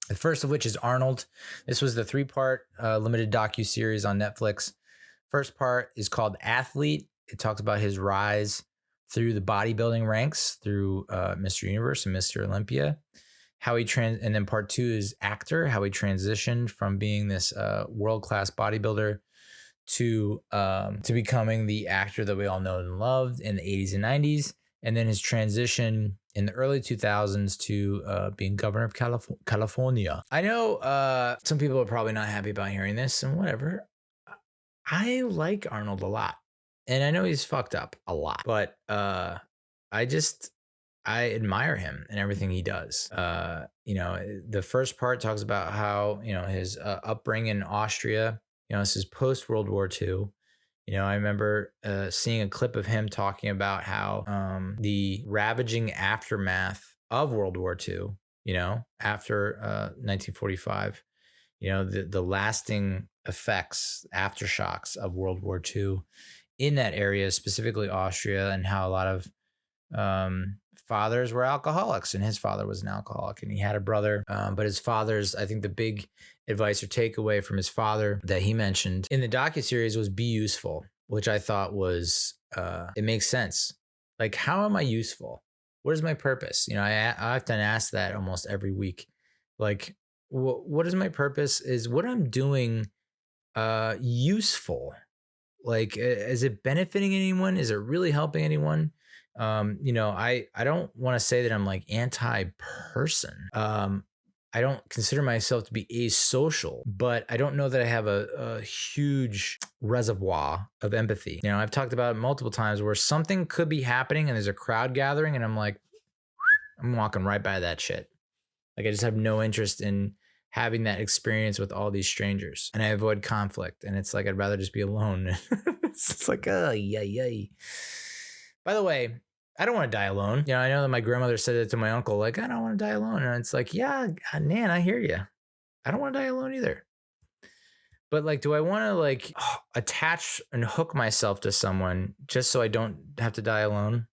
The first of which is Arnold. This was the 3-part limited docuseries on Netflix. First part is called Athlete. It talks about his rise through the bodybuilding ranks, through Mr. Universe and Mr. Olympia. And then part 2 is Actor, how he transitioned from being this world-class bodybuilder to becoming the actor that we all know and loved in the 80s and 90s. And then his transition in the early 2000s to being governor of California. I know some people are probably not happy about hearing this, and whatever. I like Arnold a lot. And I know he's fucked up a lot, but I admire him and everything he does. The first part talks about how, his upbringing in Austria, this is post World War II. I remember seeing a clip of him talking about how the ravaging aftermath of World War II, after 1945, the lasting effects, aftershocks of World War II in that area, specifically Austria, and how a lot of fathers were alcoholics, and his father was an alcoholic, and he had a brother. But his father's, I think the big advice or takeaway from his father that he mentioned in the docuseries was be useful, which I thought was, it makes sense. Like, how am I useful? What is my purpose? I often ask that almost every week. Like, what is my purpose? Is what I'm doing useful? Like, is it benefiting anyone? Is it really helping anyone? I don't want to say that I'm like anti-person. I don't consider myself to be asocial, but I don't know that I have a huge reservoir of empathy. I've talked about it multiple times where something could be happening and there's a crowd gathering and I'm like, I'm walking right by that shit. Like, I just have no interest in having that experience with all these strangers, and I avoid conflict. And it's like, I'd rather just be alone. It's like, yay. By the way, I don't want to die alone. I know that my grandmother said it to my uncle, like, I don't want to die alone. And it's like, yeah, Nan, I hear you. I don't want to die alone either. But like, do I want to like attach and hook myself to someone just so I don't have to die alone?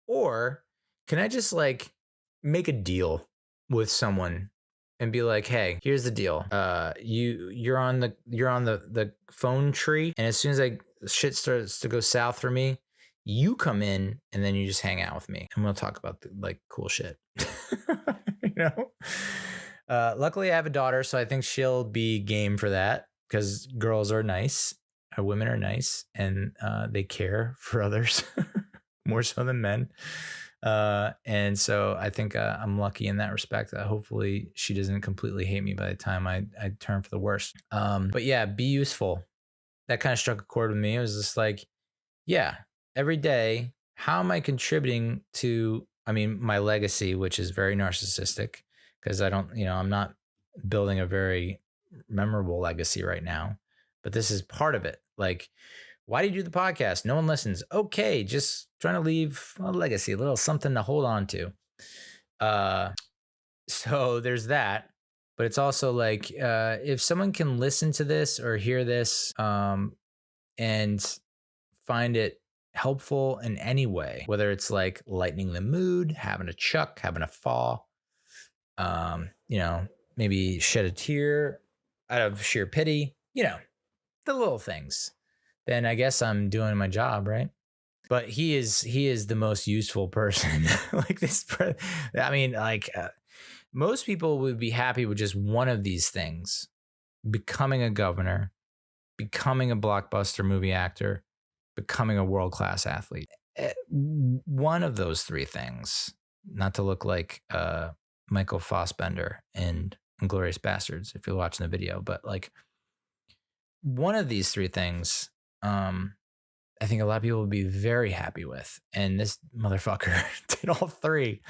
Or can I just like make a deal with someone and be like, hey, here's the deal. You're on the phone tree, and as soon as shit starts to go south for me, you come in and then you just hang out with me and we'll talk about the like cool shit. Luckily I have a daughter, so I think she'll be game for that, because girls are nice, women are nice, and they care for others more so than men. And so I think I'm lucky in that respect. Hopefully she doesn't completely hate me by the time I turn for the worst. But yeah, be useful. That kind of struck a chord with me. It was just like, yeah, every day, how am I contributing to, my legacy, which is very narcissistic, because I'm not building a very memorable legacy right now, but this is part of it. Like, why do you do the podcast? No one listens. Okay, just trying to leave a legacy, a little something to hold on to. So there's that. But it's also like, if someone can listen to this or hear this and find it helpful in any way, whether it's like lightening the mood, having a chuck, having a fall, maybe shed a tear out of sheer pity, the little things, then I guess I'm doing my job, right? But he is the most useful person. Like this, most people would be happy with just one of these things: becoming a governor, becoming a blockbuster movie actor, becoming a world-class athlete. One of those three things, not to look like Michael Fassbender in Inglourious Bastards, if you're watching the video, but like one of these three things, I think a lot of people would be very happy with. And this motherfucker did all three.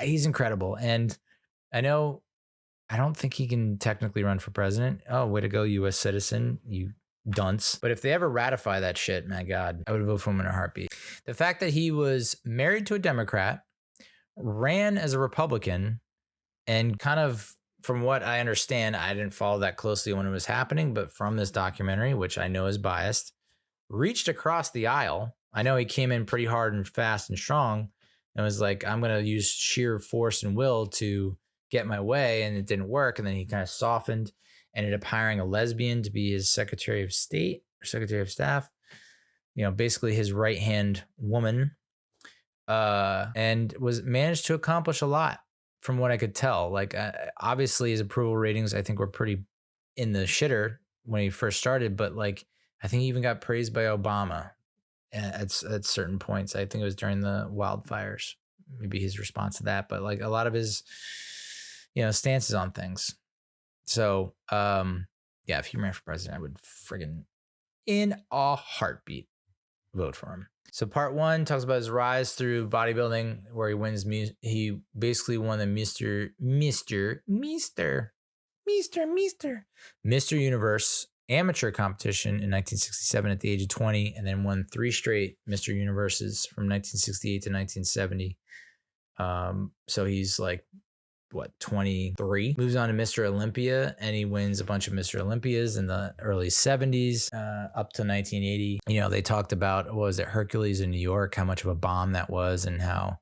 He's incredible. And I don't think he can technically run for president. Oh, way to go, U.S. citizen, you dunce. But if they ever ratify that shit, my God, I would vote for him in a heartbeat. The fact that he was married to a Democrat, ran as a Republican, and kind of, from what I understand, I didn't follow that closely when it was happening, but from this documentary, which I know is biased, reached across the aisle. I know he came in pretty hard and fast and strong and was like, I'm going to use sheer force and will to get my way, and it didn't work. And then he kind of softened, ended up hiring a lesbian to be his Secretary of State or Secretary of Staff, basically his right hand woman, and was managed to accomplish a lot from what I could tell. Like, obviously his approval ratings, I think, were pretty in the shitter when he first started, but like, I think he even got praised by Obama at certain points. I think it was during the wildfires, maybe his response to that, but like a lot of his, stances on things. So, yeah, if he ran for president, I would friggin' in a heartbeat vote for him. So part 1 talks about his rise through bodybuilding, where he basically won the Mr. Universe amateur competition in 1967 at the age of 20, and then won 3 straight Mr. Universes from 1968 to 1970. So he's like, 23, moves on to Mr. Olympia, and he wins a bunch of Mr. Olympias in the early 70s, up to 1980. They talked about, what was it, Hercules in New York, how much of a bomb that was, and how,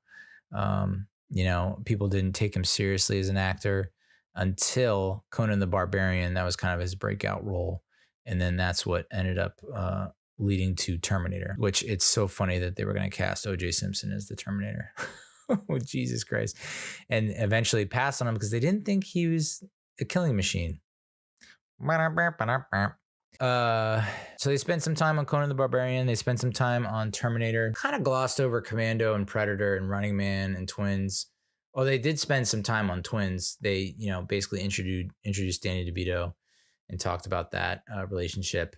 people didn't take him seriously as an actor until Conan the Barbarian. That was kind of his breakout role. And then that's what ended up leading to Terminator, which it's so funny that they were going to cast O.J. Simpson as the Terminator. Oh, Jesus Christ. And eventually passed on him because they didn't think he was a killing machine. So they spent some time on Conan the Barbarian. They spent some time on Terminator. Kind of glossed over Commando and Predator and Running Man and Twins. Oh, they did spend some time on Twins. They, basically introduced Danny DeVito and talked about that relationship.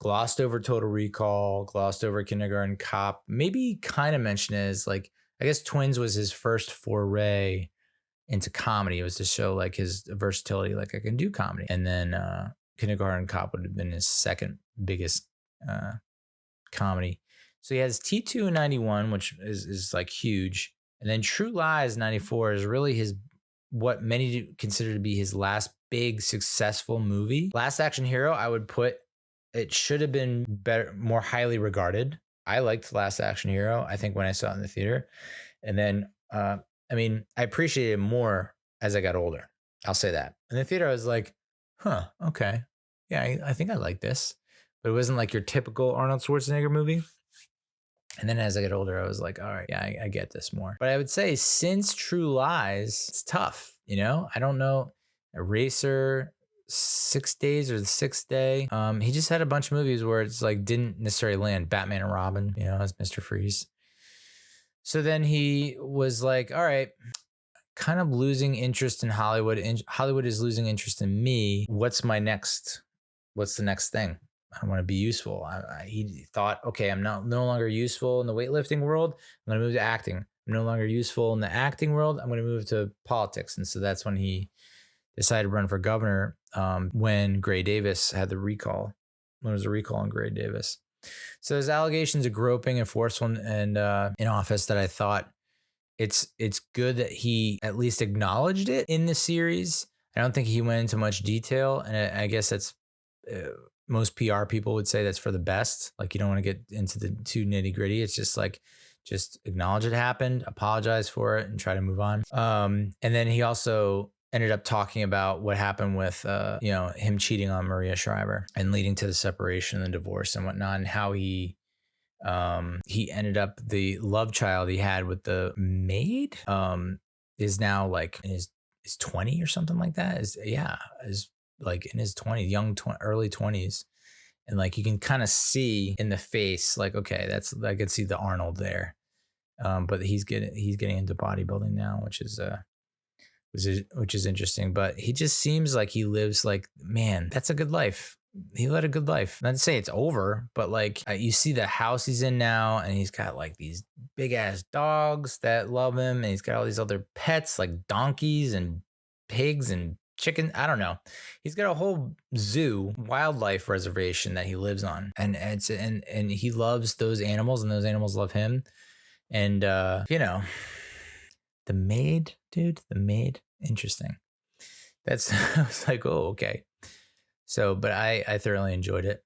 Glossed over Total Recall. Glossed over Kindergarten Cop. Maybe kind of mentioned it as like, I guess Twins was his first foray into comedy. It was to show like his versatility, like I can do comedy. And then Kindergarten Cop would have been his second biggest comedy. So he has T2 in 91, which is like huge. And then True Lies 94 is really what many consider to be his last big successful movie. Last Action Hero, I would put, it should have been better, more highly regarded. I liked Last Action Hero, I think, when I saw it in the theater. And then, I appreciated it more as I got older. I'll say that. In the theater, I was like, okay. Yeah, I think I like this. But it wasn't like your typical Arnold Schwarzenegger movie. And then as I get older, I was like, all right, yeah, I get this more. But I would say since True Lies, it's tough, I don't know. Eraser, 6 Days or the Sixth Day. He just had a bunch of movies where it's like didn't necessarily land. Batman and Robin, as Mr. Freeze. So then he was like, all right, kind of losing interest in Hollywood. Hollywood is losing interest in me. What's the next thing? I want to be useful. He thought, okay, I'm no longer useful in the weightlifting world. I'm going to move to acting. I'm no longer useful in the acting world. I'm going to move to politics. And so that's when he decided to run for governor, when Gray Davis had the recall. When there was a recall on Gray Davis. So there's allegations of groping and forceful and in office that I thought it's good that he at least acknowledged it in the series. I don't think he went into much detail, and I guess that's most PR people would say that's for the best. Like, you don't want to get into the too nitty gritty. It's just like, just acknowledge it happened, apologize for it, and try to move on. And then he also ended up talking about what happened with, him cheating on Maria Shriver and leading to the separation and the divorce and whatnot, and how he ended up, the love child he had with the maid, is now like in his 20 or something like that. Is like in his 20s, early 20s. And like, you can kind of see in the face, like, okay, I could see the Arnold there. But he's getting into bodybuilding now, which is interesting. But he just seems like he lives like, man, that's a good life. He led a good life. Not to say it's over, but like, you see the house he's in now, and he's got like these big ass dogs that love him, and he's got all these other pets like donkeys and pigs and chicken. I don't know. He's got a whole zoo, wildlife reservation that he lives on, and he loves those animals, and those animals love him. And the maid, dude, interesting. I was like, oh, okay. So, but I thoroughly enjoyed it.